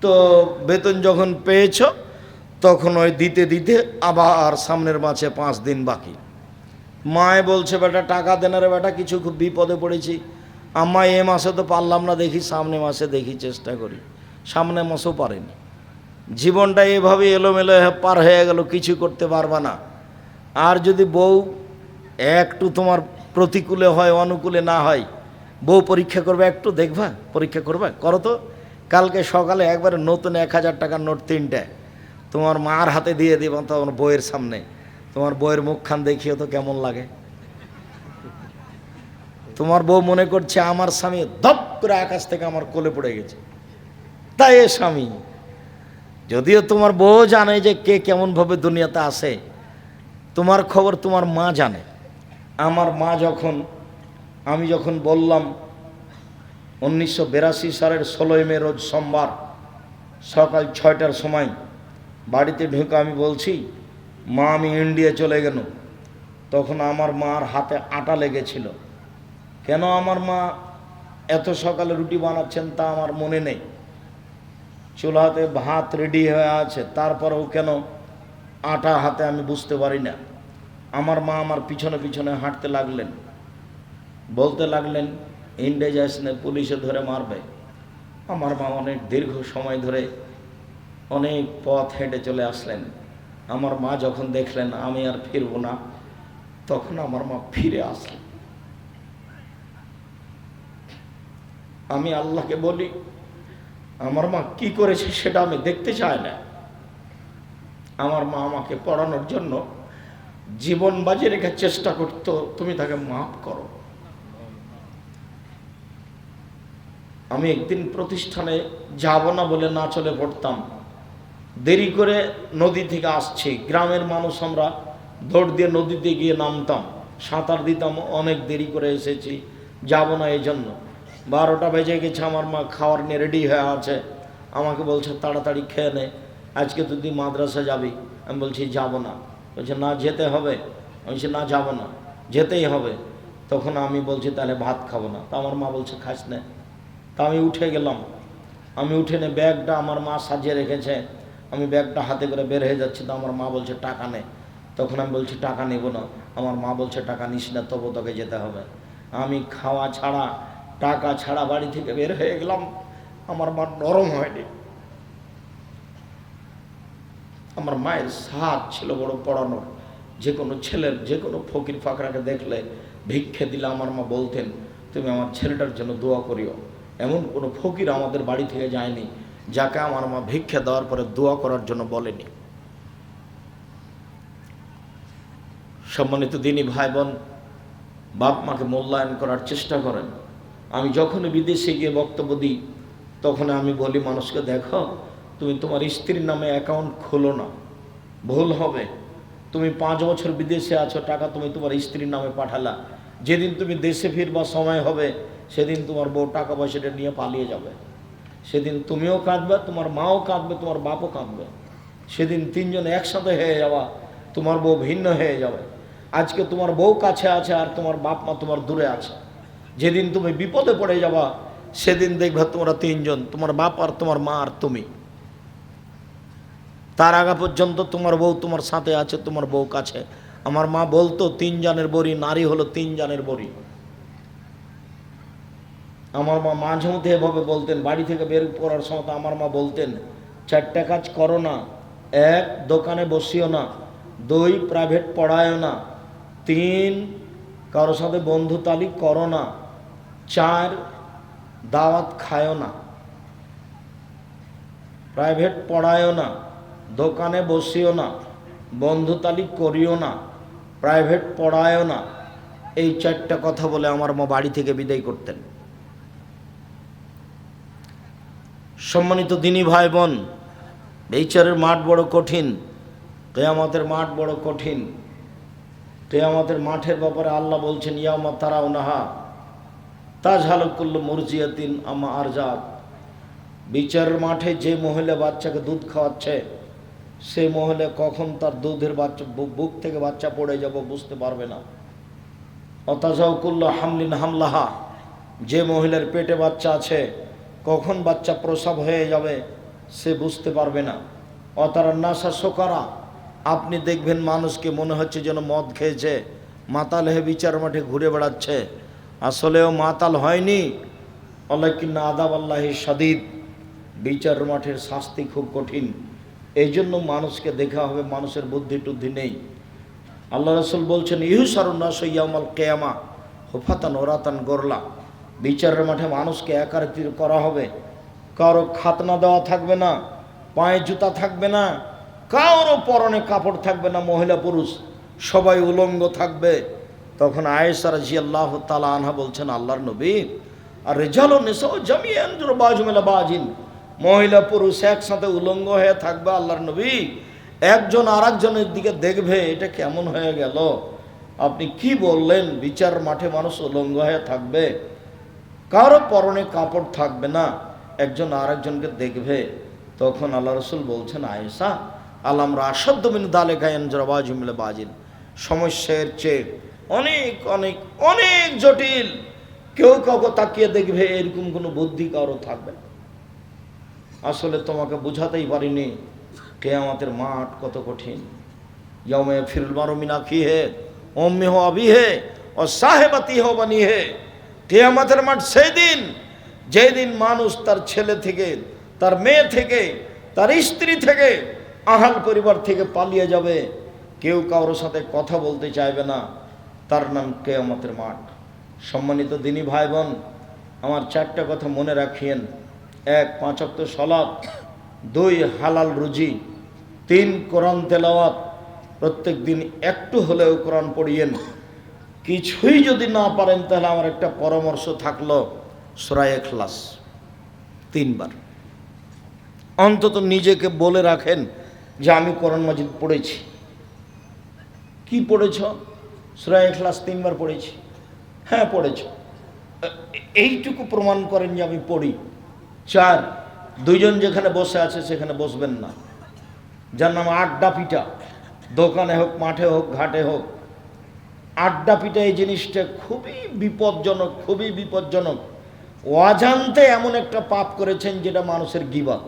তো বেতন যখন পেয়েছ তখন ওই দিতে দিতে আবার সামনের মাসে 5 দিন বাকি। মায়ে বলছে, বেটা টাকা দেন রে বেটা, কিছু খুব বিপদে পড়েছি। আম্মা এ মাসে তো পারলাম না, দেখি সামনে মাসে দেখি, চেষ্টা করি। সামনে মাসেও পারেনি। জীবনটা এভাবে এলোমেলো পার হয়ে গেল, কিছু করতে পারবা না। আর যদি বউ একটু তোমার প্রতিকূলে হয়, অনুকূলে না হয়, বউ পরীক্ষা করবে, একটু দেখবা, পরীক্ষা করবা, করো তো। কালকে সকালে একবারে নতুন 1000 টাকার নোট 3টে তোমার মার হাতে দিয়ে দিবা, তোমার বইয়ের সামনে। তোমার বইয়ের মুখখান দেখিও তো কেমন লাগে। তোমার বউ মনে করছে আমার স্বামী ধপ করে আকাশ থেকে আমার কোলে পড়ে গেছে, তাই এ স্বামী। যদিও তোমার বউ জানে যে কে কেমনভাবে দুনিয়াতে আসে, তোমার খবর তোমার মা জানে। আমার মা আমি যখন বললাম 1982 সালের 16 মে রোজ সোমবার সকাল 6টার সময় বাড়িতে ঢুকে আমি বলছি, মা আমি ইন্ডিয়া চলে গেল। তখন আমার মার হাতে আটা লেগেছিল। কেন আমার মা এত সকালে রুটি বানাচ্ছেন তা আমার মনে নেই। চুলাতে ভাত রেডি হয়ে আছে, তারপরেও কেন আটা হাতে, আমি বুঝতে পারি না। আমার মা আমার পিছনে পিছনে হাঁটতে লাগলেন, বলতে লাগলেন ইন্ডিয়া যাস না, পুলিশে ধরে মারবে। আমার মা অনেক দীর্ঘ সময় ধরে অনেক পথ হেঁটে চলে আসলেন। আমার মা যখন দেখলেন আমি আর ফিরব না, তখন আমার মা ফিরে আসলেন। আমি আল্লাহকে বলি, আমার মা কি করেছে সেটা আমি দেখতে চাই না। আমার মা আমাকে পড়ানোর জন্য জীবন বাজি রেখে চেষ্টা করতো, তুমি তাকে মাফ করো। আমি একদিন প্রতিষ্ঠানে যাব না বলে না চলে পড়তাম। দেরি করে নদী থেকে আসছি, গ্রামের মানুষ আমরা দৌড় দিয়ে নদীতে গিয়ে নামতাম, সাঁতার দিতাম, অনেক দেরি করে এসেছি, যাব না এই জন্য। 12টা বেজে গেছে, আমার মা খাওয়ার নিয়ে রেডি হয়ে আছে, আমাকে বলছে তাড়াতাড়ি খেয়ে নে, আজকে তুই মাদ্রাসা যাবি। আমি বলছি যাব না। বলছে না যেতে হবে। আমি বলছি না যাব না, যেতেই হবে। তখন আমি বলছি তাহলে ভাত খাবো না। তা আমার মা বলছে খাস না। তা আমি উঠে গেলাম। আমি উঠে নে ব্যাগটা আমার মা সাজিয়ে রেখেছে, আমি ব্যাগটা হাতে করে বের হয়ে যাচ্ছি। তো আমার মা বলছে টাকা নে। তখন আমি বলছি টাকা নেব না। আমার মা বলছে টাকা নিস না, তবু তোকে যেতে হবে। আমি খাওয়া ছাড়া টাকা ছাড়া বাড়ি থেকে বের হয়ে গেলাম। আমার মা নরম হয়নি। আমার মায়ের সাথ ছিল বড় পড়ানোর। যে কোনো ছেলের, যে কোনো ফকির ফাকরাকে দেখলে, ভিক্ষে দিলে আমার মা বলতেন তুমি আমার ছেলেটার জন্য দোয়া করিও। এমন কোনো ফকির আমাদের বাড়ি থেকে যায়নি যাকে আমার মা ভিক্ষা দেওয়ার পরে দোয়া করার জন্য বলেনি। সম্মানিত দিনী ভাই বোন, বাপ মাকে মূল্যায়ন করার চেষ্টা করেন। আমি যখনই বিদেশে গিয়ে বক্তব্য দিই, তখন আমি বলি মানুষকে, দেখো তুমি তোমার স্ত্রীর নামে অ্যাকাউন্ট খোলো না, ভুল হবে। তুমি 5 বছর বিদেশে আছো, টাকা তুমি তোমার স্ত্রীর নামে পাঠালা, যেদিন তুমি দেশে ফিরবার সময় হবে সেদিন তোমার বউ টাকা পয়সাটা নিয়ে পালিয়ে যাবে। সেদিন তুমিও কাঁদবে, তোমার মাও কাঁদবে, তোমার বাপও কাঁদবে। সেদিন 3 জন একসাথে হয়ে যাওয়া, তোমার বউ ভিন্ন হয়ে যাবে। আজকে তোমার বউ কাছে আছে আর তোমার বাপ মা তোমার দূরে আছে। যেদিন তুমি বিপদে পড়ে যাবা সেদিন দেখবে তোমরা 3 জন, তোমার বাপ আর তোমার মা আর তুমি। তার আগে পর্যন্ত তোমার বউ তোমার সাথে আছে, তোমার বউ কাছে। আমার মা বলতো 3 জানের বড়ি, নারী হলো 3 জানের বড়ি। আমার মা মাঝে মধ্যে এভাবে বলতেন, বাড়ি থেকে বের করার সময় আমার মা বলতেন 4টা কাজ করো না। 1 দোকানে বসিও না, 2 প্রাইভেট পড়ায়ও না, 3 কারোর সাথে বন্ধুতালি করো না, 4 দাওয়াত খায়ও না। প্রাইভেট পড়ায়ও না, দোকানে বসিও না, বন্ধুতালি করিও না, প্রাইভেট পড়ায়ও না। এই 4টা কথা বলে আমার মা বাড়ি থেকে বিদায় করতেন। সম্মানিত দিনী ভাই বোন, বিচারের মাঠ বড় কঠিন, কিয়ামতের মাঠ বড় কঠিন। কিয়ামতের মাঠের ব্যাপারে আল্লাহ বলছেন ইয়াউমা তারাউনাহা তাজহালু কুল্লু মুরজিয়াতিন আম্মা আরজাত। বিচারের মাঠে যে মহিলা বাচ্চাকে দুধ খাওয়াচ্ছে, সে মহিলা কখন তার দুধের বাচ্চা বুক থেকে বাচ্চা পড়ে যাবে বুঝতে পারবে না। অতাজাউ কুল্লু হামলিন হামলাহা, যে মহিলার পেটে বাচ্চা আছে কখন বাচ্চা প্রসব হয়ে যাবে সে বুঝতে পারবে না। অতারা নাসা শোকারা, আপনি দেখবেন মানুষকে মনে হচ্ছে যেন মদ খেয়েছে, মাতাল হয়ে বিচার মাঠে ঘুরে বেড়াচ্ছে। আসলেও মাতাল হয়নি। ওয়ালাকিন্না আযাব আল্লাহি শাদীদ, বিচার মাঠের শাস্তি খুব কঠিন। এই জন্য মানুষকে দেখা হবে মানুষের বুদ্ধি টুদ্ধি নেই। আল্লাহ রাসূল বলছেন ইহশারুন নাসু ইয়াউমাল কিয়ামা হুফাতান ওরাতান গোরলা। বিচারের মাঠে মানুষকে একাত্রিত করা হবে, কারো খাতনা দেওয়া থাকবে না, পায়ে জুতা থাকবে না, কারো পরনে কাপড় থাকবে না, মহিলা পুরুষ সবাই উলঙ্গ থাকবে। তখন আয়েশা রাদিয়াল্লাহু তাআলা আনহা বলছেন আল্লাহর নবী, আর রিজালু নিসাউ জামিআন বাযুম ইলা বাযিন, মহিলা পুরুষ একসাথে উলঙ্গ হয়ে থাকবে। আল্লাহর নবী, একজন আরেকজনের দিকে দেখবে, এটা কেমন হয়ে গেল? আপনি কি বললেন? বিচার মাঠে মানুষ উলঙ্গ হয়ে থাকবে, কারো পরনে কাপড় থাকবে না, একজন আরেকজনকে দেখবে। তখন আল্লাহ রাসূল বলছেন আয়েশা আলামরা আসাদ্দ মিন যালিকা ইয়ানজুরু বাযুম ইলা বাযিন, সমস্যার চেয়ে অনেক অনেক অনেক জটিল। কেউ কাউকে তাকিয়ে দেখবে, এরকম কোনো বুদ্ধি কারো থাকবে না। আসলে তোমাকে বুঝাতেই পারিনি কিয়ামতের মাঠ কত কঠিন। ইয়াউমা ইয়াফিরুল মারউ মিন আখিহি ওয়া উম্মিহি ওয়া আবিহি ওয়া সাহিবাতিহি ওয়া বানিহি। কিয়ামতের মাঠ সেই দিন যেই দিন মানুষ তার ছেলে থেকে, তার মেয়ে থেকে, তার স্ত্রী থেকে, আহাল পরিবার থেকে পালিয়ে যাবে, কেউ কারোর সাথে কথা বলতে চাইবে না। তার নাম কিয়ামতের মাঠ। সম্মানিত দিনী ভাই বোন, আমার চারটা কথা মনে রাখিয়েন। 1, 5 ওয়াক্ত সালাত, 2 হালাল রুজি, 3 কোরআন তেলাওয়াত, প্রত্যেক দিন একটু হলেও কোরআন পড়িয়েন। কিছুই যদি না পারেন তাহলে আমার একটা পরামর্শ থাকলো, সূরা ইখলাস 3 বার অন্তত নিজেকে বলে রাখেন যে আমি কোরআন মাজিদ পড়েছি। কি পড়েছ? সূরা ইখলাস 3 বার পড়েছি। হ্যাঁ পড়েছ, এইটুকু প্রমাণ করেন যে আমি পড়ি। 4, 2 জন যেখানে বসে আছে সেখানে বসবেন না। যার নাম আড্ডা পিটা, দোকানে হোক, মাঠে হোক, ঘাটে হোক, আড্ডা পিটা এই জিনিসটা খুবই বিপজ্জনক, খুবই বিপজ্জনক। অজান্তে এমন একটা পাপ করেছেন যেটা মানুষের গীবত,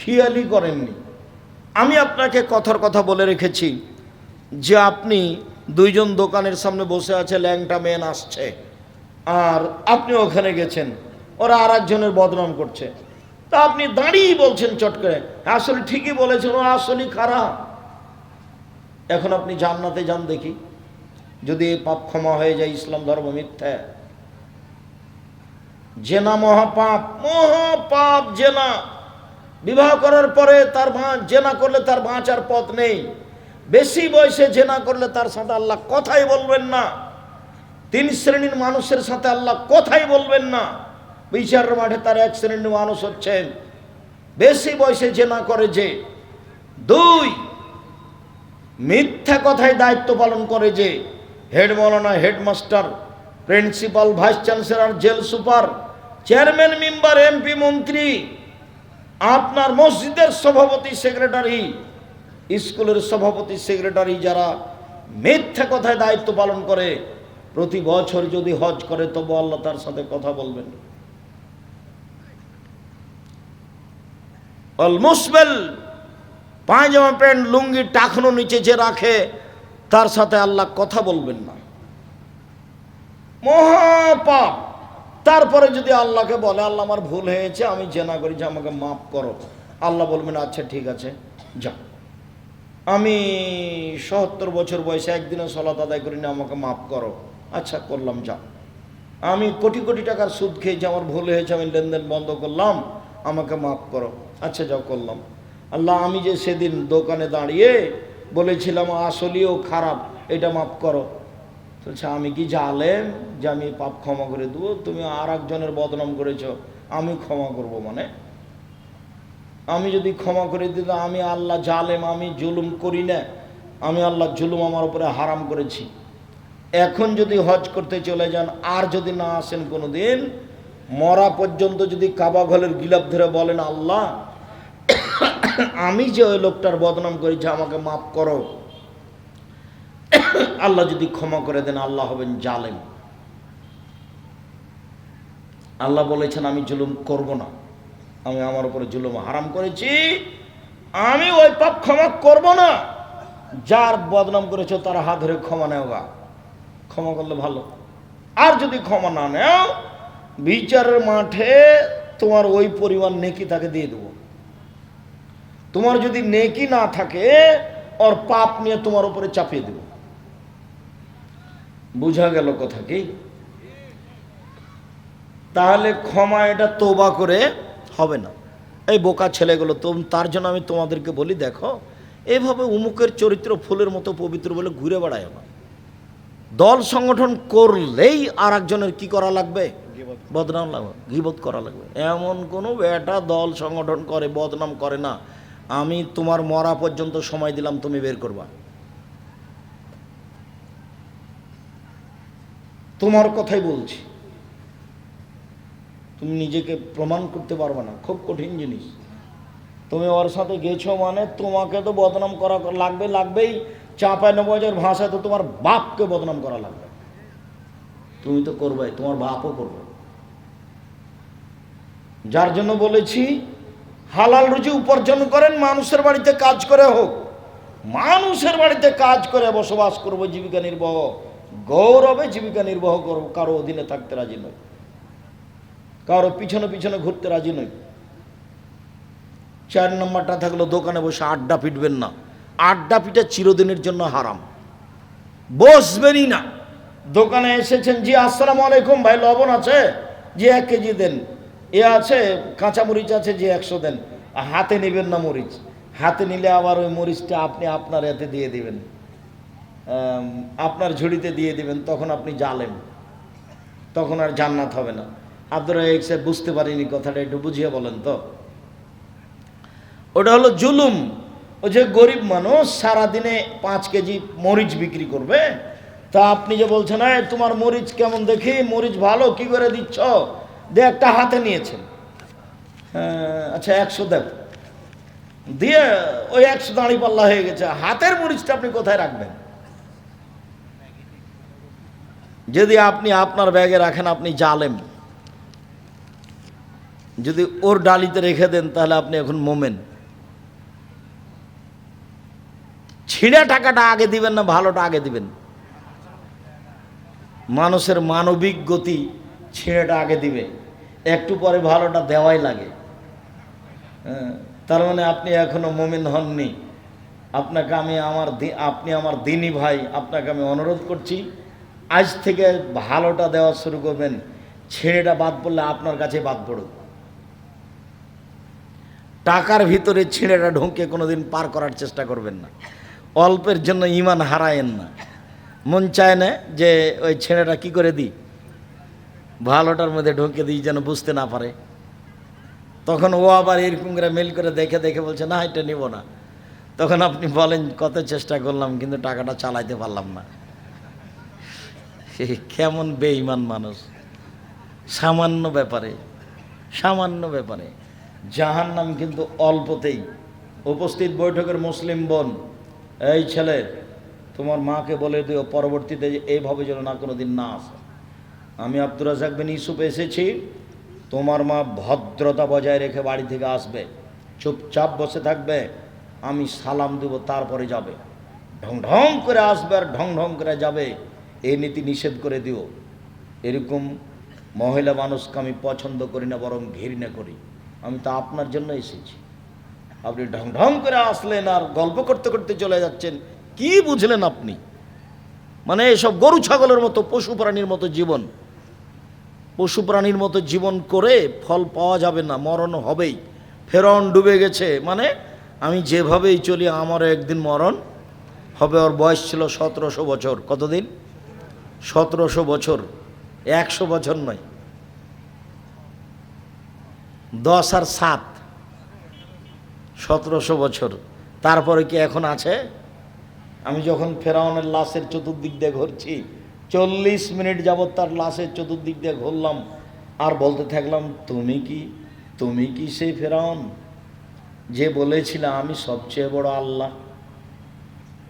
খেয়ালই করেননি। আমি আপনাকে কথার কথা বলে রেখেছি যে আপনি 2 জন দোকানের সামনে বসে আছে, ল্যাংটা মেন আসছে, আর আপনি ওখানে গেছেন, ওরা আর একজনের বদনাম করছে, তা আপনি দাঁড়িয়ে বলছেন চট করে, আসলে ঠিকই বলেছেন, ও আসলে খারাপ। এখন আপনি জান্নাতে যান দেখি, যদি এই পাপ ক্ষমা হয়ে যায়। ইসলাম ধর্ম মিথ্যা। জেনা মহাপাপ, মহাপাপ জেনা। বিবাহ করার পরে তার জেনা করলে তার বাঁচার পথ নেই। বেশি বয়সে জেনা করলে তার সাথে আল্লাহ কথাই বলবেন না। 3 শ্রেণীর মানুষের সাথে আল্লাহ কথাই বলবেন না। বিচারের মাঠে তার 1 শ্রেণীর মানুষ হচ্ছেন বেশি বয়সে জেনা করে যে। 2, মিথ্যা কথায় দায়িত্ব পালন করে যে। হেড মৌলানা, headmaster, principal, vice chancellor, jail super, chairman, member, MP, মন্ত্রী, আপনার মসজিদের সভাপতি, সেক্রেটারি, স্কুলের সভাপতি, সেক্রেটারি, যারা মিথ্যা কথায় দায়িত্ব পালন করে, প্রতি বছর যদি হজ করে তবু আল্লাহ তার সাথে কথা বলবেন। অল মুসবেল, পায়জামা প্যান্ট লুঙ্গি টাকনো নিচে যে রাখে তার সাথে আল্লাহ কথা বলবেন না। মহাপাপ। তারপরে যদি আল্লাহকে বলে, আল্লাহ আমার ভুল হয়েছে, আমি জেনা করেছি, আমাকে মাফ করো, আল্লাহ বলবেন আচ্ছা ঠিক আছে যা। আমি ৭০ বছর বয়সে একদিনও সালাত আদায় করিনি, আমাকে মাফ করো, আচ্ছা করলাম যা। আমি কোটি কোটি টাকার সুদ খেয়েছি, আমার ভুল হয়েছে, আমি লেনদেন বন্ধ করলাম, আমাকে মাফ করো, আচ্ছা যাও করলাম। আল্লাহ আমি যে সেদিন দোকানে দাঁড়িয়ে বলেছিলাম আসলেও খারাপ, এটা মাফ করো। বলছে আমি কি জালেম যে আমি পাপ ক্ষমা করে দেবো? তুমি আর একজনের বদনাম করেছ, আমি ক্ষমা করব? মানে আমি যদি ক্ষমা করে দিতাম, আমি আল্লাহ জালেম, আমি জুলুম করি না, আমি আল্লাহ জুলুম আমার উপরে হারাম করেছি। এখন যদি হজ করতে চলে যান আর যদি না আসেন কোনো দিন, মরা পর্যন্ত যদি কাবা ঘরের গিলাপ ধরে বলেন আল্লাহ আমি যে ওই লোকটার বদনাম করেছি, আমাকে মাফ করো, আল্লাহ যদি ক্ষমা করে দেন, আল্লাহ হবেন জালেম। আল্লাহ বলেছেন আমি জুলুম করব না, আমি আমার উপরে জুলুম হারাম করেছি, আমি ওই পাপ ক্ষমা করব না। যার বদনাম করেছো তার হাত ধরে ক্ষমা নেও গা, ক্ষমা করলে ভালো। আর যদি ক্ষমা না নেও, বিচারের মাঠে তোমার ওই পরিমাণ নেকি তাকে দিয়ে দেবো। তোমার যদি নেকি না থাকে, ওর পাপ নিয়ে তোমার উপরে চাপিয়ে দেব। বুঝা গেল কথা কি? তাহলে ক্ষমা এটা তওবা করে হবে না। এই বোকা ছেলেগুলো, তো তার জন্য আমি তোমাদেরকে বলি, দেখো এইভাবে উমুকের চরিত্র ফুলের মতো পবিত্র বলে ঘুরে বেড়ায় না। দল সংগঠন করলেই আর একজনের কি করা লাগবে? বদনাম লাগবে, গীবত করা লাগবে। এমন কোনো বেটা দল সংগঠন করে বদনাম করে না, আমি তোমার মরা পর্যন্ত সময় দিলাম, তুমি বের করবা। তোমার কথাই বলছি, তুমি নিজেকে প্রমাণ করতে পারবে না, খুব কঠিন জিনিস। তুমি ওর সাথে গেছো মানে তোমাকে তো বদনাম করা লাগবেই। চাঁপাই নবাজের ভাষায় তো তোমার বাপকে বদনাম করা লাগবে। তুমি তো করবে, তোমার বাপও করবে। যার জন্য বলেছি হালাল রুজি উপার্জন করেন, মানুষের বাড়িতে কাজ করে হোক, মানুষের বাড়িতে কাজ করে বসবাস করব, জীবিকা নির্বাহ গৌরবে জীবিকা নির্বাহ করব, কারো অধীনে থাকতে রাজি নই, কারো পিছনে পিছনে ঘুরতে রাজি নই। 4 নম্বরটা থাকলো দোকানে বসে আড্ডা পিটবেন না। আড্ডা পিটা চিরদিনের জন্য হারাম, বসবেনই না। দোকানে এসেছেন, জি আসসালামু আলাইকুম, ভাই লবণ আছে? জি 1 কেজি দেন। এ আছে, কাঁচা মরিচ আছে? জি 100 দেন। হাতে নেবেন না মরিচ, হাতে নিলে আবার ওই মরিচটা আপনি আপনার এতে দিয়ে দিবেন, আপনার ঝুড়িতে দিয়ে দিবেন, তখন আপনি জালেম, তখন আর জান্নাত হবে না। আব্দুর রাজ্জাক সাহেব বুঝতে পারিনি কথাটা, একটু বুঝিয়ে বলেন তো। ওটা হলো জুলুম। ওই যে গরিব মানুষ সারাদিনে 5 কেজি মরিচ বিক্রি করবে, তা আপনি যে বলছেন তোমার মরিচ কেমন দেখি, মরিচ ভালো, কি করে দিচ্ছ? দিয়ে একটা হাতে নিয়েছেন, আচ্ছা 100 দেব, দিয়ে ওই 100 দাঁড়ি পাল্লা হয়ে গেছে। হাতের মরিচটা আপনি কোথায় রাখবেন? যদি আপনি আপনার ব্যাগে রাখেন আপনি জালেম, যদি ওর ডালিতে রেখে দেন তাহলে আপনি এখন মোমেন। ছিঁড়া টাকাটা আগে দিবেন না ভালোটা আগে দিবেন? মানুষের মানবিক গতি ছিঁড়েটা আগে দিবে, একটু পরে ভালোটা দেওয়াই লাগে। তার মানে আপনি এখনো মুমিন হননি। আপনাকে আমি আপনি আমার দিনী ভাই, আপনাকে আমি অনুরোধ করছি আজ থেকে ভালোটা দেওয়া শুরু করবেন। ছেড়েটা বাদ পড়লে আপনার কাছে বাদ পড়ুক। টাকার ভিতরে ছিঁড়েটা ঢুকে কোনোদিন পার করার চেষ্টা করবেন না। অল্পের জন্য ঈমান হারায়েন না। মন চায় না যে ওই ছেঁড়েটা কি করে দিই, ভালোটার মধ্যে ঢুকে দিই যেন বুঝতে না পারে। তখন ও আবার এরকম করে মেল করে দেখে দেখে বলছে না এটা নিব না। তখন আপনি বলেন কত চেষ্টা করলাম কিন্তু টাকাটা চালাইতে পারলাম না। কেমন বেঈমান মানুষ! সামান্য ব্যাপারে জাহান্নাম কিন্তু অল্পতেই। উপস্থিত বৈঠকের মুসলিম বোন, এই ছেলে তোমার মাকে বলে দিও পরবর্তীতে এইভাবে যেন না কোনো দিন না আসে। আমি আব্দুর রাজ্জাক বিন ইউসুফ এসেছি, তোমার মা ভদ্রতা বজায় রেখে বাড়ি থেকে আসবে, চুপচাপ বসে থাকবে, আমি সালাম দেব তারপরে যাবে। ঢং ঢং করে আসবে আর ঢং ঢং করে যাবে, এই নীতি নিষেধ করে দিও। এরকম মহিলা মানুষকে আমি পছন্দ করি না, বরং ঘৃণা করি। আমি তো আপনার জন্য এসেছি, আপনি ঢং ঢং করে আসলেন আর গল্প করতে করতে চলে যাচ্ছেন। কি বুঝলেন আপনি? মানে এসব গরু ছাগলের মতো পশু প্রাণীর মতো জীবন করে ফল পাওয়া যাবে না, মরণ হবেই। ফেরাউন ডুবে গেছে মানে আমি যেভাবেই চলি আমারও একদিন মরণ হবে। ওর বয়স ছিল 1700 বছর। কতদিন? 1700 বছর, 100 বছর নয়, 10 আর 7, 1700 বছর। তারপরে কি এখন আছে? আমি যখন ফেরাউনের লাশের চতুর্দিক দিয়ে ঘুরছি, 40 মিনিট যাবৎ তার লাশের চতুর্দিক দিয়ে ঘুরলাম আর বলতে থাকলাম তুমি কি সেই ফেরাউন যে বলেছিল আমি সবচেয়ে বড় আল্লাহ?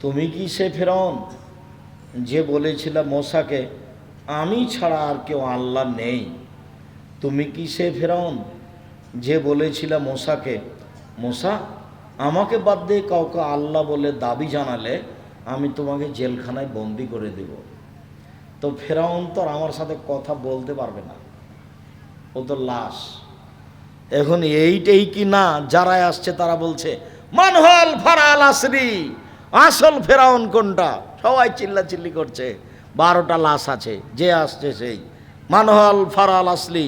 তুমি কি সেই ফেরাউন যে বলেছিল মোসাকে আমি ছাড়া আর কেউ আল্লাহ নেই? তুমি কি সেই ফেরাউন যে বলেছিল মোসাকে মোসা আমাকে বাদ দিয়ে কাউকে আল্লাহ বলে দাবি জানালে আমি তোমাকে জেলখানায় বন্দি করে দেব? তো ফেরাউন তো আমার সাথে কথা বলতে পারবে না, ও তো লাশ। এখন এইটাই কি না যারা আসছে তারা বলছে মানহল ফারাল আসরি, আসল ফেরাউন কোনটা? সবাই চিল্লাচিল্লি করছে, 12টা লাশ আছে, যে আসছে সেই মানহল ফারাল আসলি।